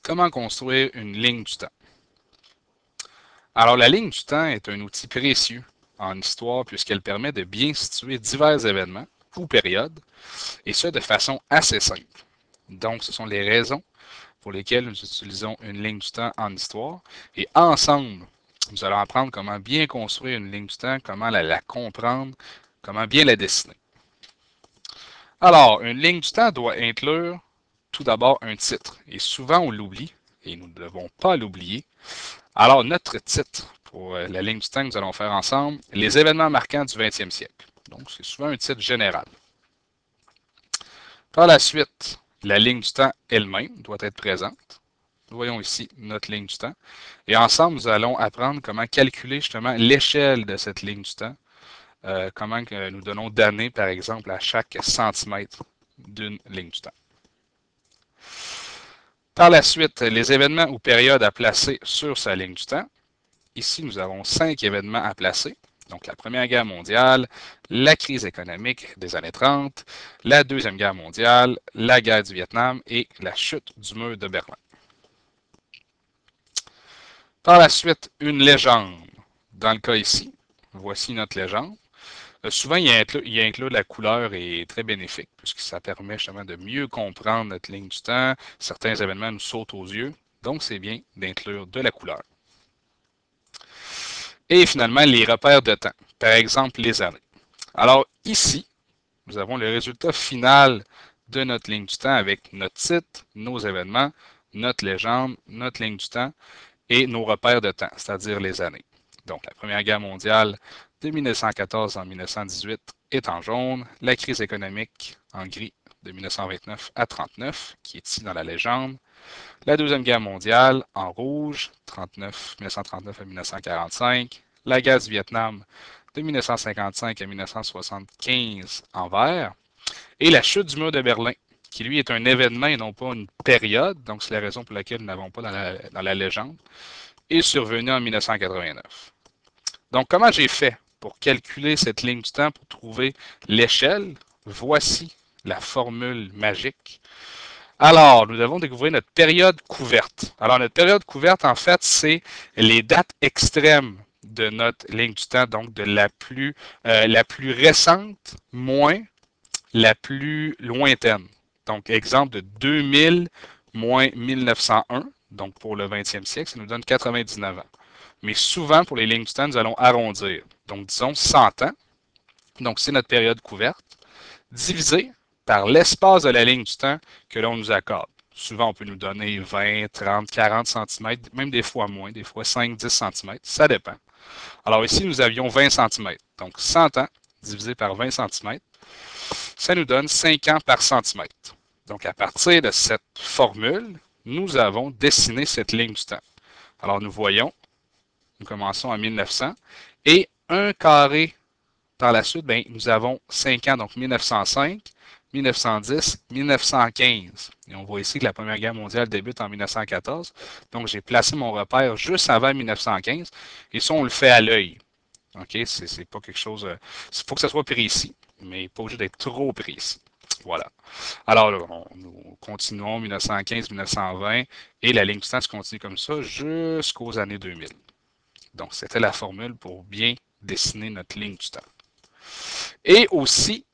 Comment construire une ligne du temps? Alors, la ligne du temps est un outil précieux en histoire puisqu'elle permet de bien situer divers événements ou périodes, et ce de façon assez simple. Donc, ce sont les raisons pour lesquelles nous utilisons une ligne du temps en histoire, et ensemble, nous allons apprendre comment bien construire une ligne du temps, comment la comprendre, comment bien la dessiner. Alors, une ligne du temps doit inclure tout d'abord un titre, et souvent on l'oublie, et nous ne devons pas l'oublier. Alors, notre titre pour la ligne du temps que nous allons faire ensemble, les événements marquants du 20e siècle. Donc, c'est souvent un titre général. Par la suite, la ligne du temps elle-même doit être présente. Nous voyons ici notre ligne du temps. Et ensemble, nous allons apprendre comment calculer justement l'échelle de cette ligne du temps. Comment nous donnons d'années, par exemple, à chaque centimètre d'une ligne du temps. Par la suite, les événements ou périodes à placer sur sa ligne du temps. Ici, nous avons 5 événements à placer. Donc, la Première Guerre mondiale, la crise économique des années 30, la Deuxième Guerre mondiale, la guerre du Vietnam et la chute du mur de Berlin. Par la suite, une légende. Dans le cas ici, voici notre légende. Souvent, il inclut la couleur est très bénéfique puisque ça permet justement de mieux comprendre notre ligne du temps. Certains événements nous sautent aux yeux, donc c'est bien d'inclure de la couleur. Et finalement, les repères de temps, par exemple les années. Alors ici, nous avons le résultat final de notre ligne du temps avec notre titre, nos événements, notre légende, notre ligne du temps et nos repères de temps, c'est-à-dire les années. Donc la Première Guerre mondiale de 1914 à 1918 est en jaune, la crise économique en gris de 1929 à 1939, qui est ici dans la légende, la Deuxième Guerre mondiale en rouge, 1939 à 1945, la guerre du Vietnam de 1955 à 1975 en vert, et la chute du mur de Berlin, qui lui est un événement et non pas une période, donc c'est la raison pour laquelle nous n'avons pas dans la légende, est survenu en 1989. Donc, comment j'ai fait pour calculer cette ligne du temps pour trouver l'échelle? Voici la formule magique. Alors, nous devons découvrir notre période couverte. Alors, notre période couverte, en fait, c'est les dates extrêmes de notre ligne du temps, donc de la plus récente moins la plus lointaine. Donc, exemple de 2000 moins 1901, donc pour le 20e siècle, ça nous donne 99 ans. Mais souvent, pour les lignes du temps, nous allons arrondir. Donc, disons 100 ans. Donc, c'est notre période couverte, divisé par l'espace de la ligne du temps que l'on nous accorde. Souvent, on peut nous donner 20, 30, 40 cm, même des fois moins, des fois 5, 10 cm. Ça dépend. Alors ici, nous avions 20 cm. Donc, 100 ans divisé par 20 cm, ça nous donne 5 ans par centimètre. Donc, à partir de cette formule, nous avons dessiné cette ligne du temps. Alors, nous voyons, nous commençons en 1900, et un carré par la suite, bien, nous avons 5 ans, donc 1905, 1910, 1915. Et on voit ici que la Première Guerre mondiale débute en 1914. Donc, j'ai placé mon repère juste avant 1915. Et ça, on le fait à l'œil. OK? C'est pas quelque chose. Il faut que ça soit précis, mais pas obligé d'être trop précis. Voilà. Alors, là, nous continuons 1915-1920 et la ligne du temps se continue comme ça jusqu'aux années 2000. Donc, c'était la formule pour bien dessiner notre ligne du temps. Et aussi,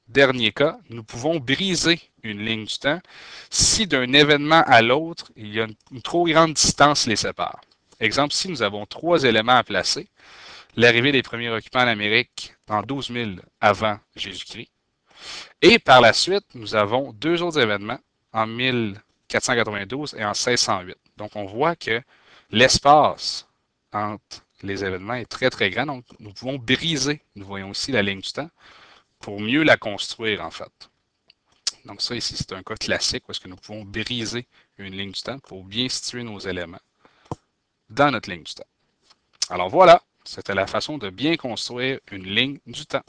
dernier cas, nous pouvons briser une ligne du temps si d'un événement à l'autre, il y a une trop grande distance les sépare. Exemple, si nous avons 3 éléments à placer, l'arrivée des premiers occupants en Amérique en 12 000 avant Jésus-Christ, et par la suite, nous avons 2 autres événements en 1492 et en 1608. Donc, on voit que l'espace entre les événements est très, très grand. Donc, nous pouvons briser, nous voyons aussi la ligne du temps, pour mieux la construire, en fait. Donc, ça ici, c'est un cas classique où est-ce que nous pouvons briser une ligne du temps pour bien situer nos éléments dans notre ligne du temps. Alors voilà, c'était la façon de bien construire une ligne du temps.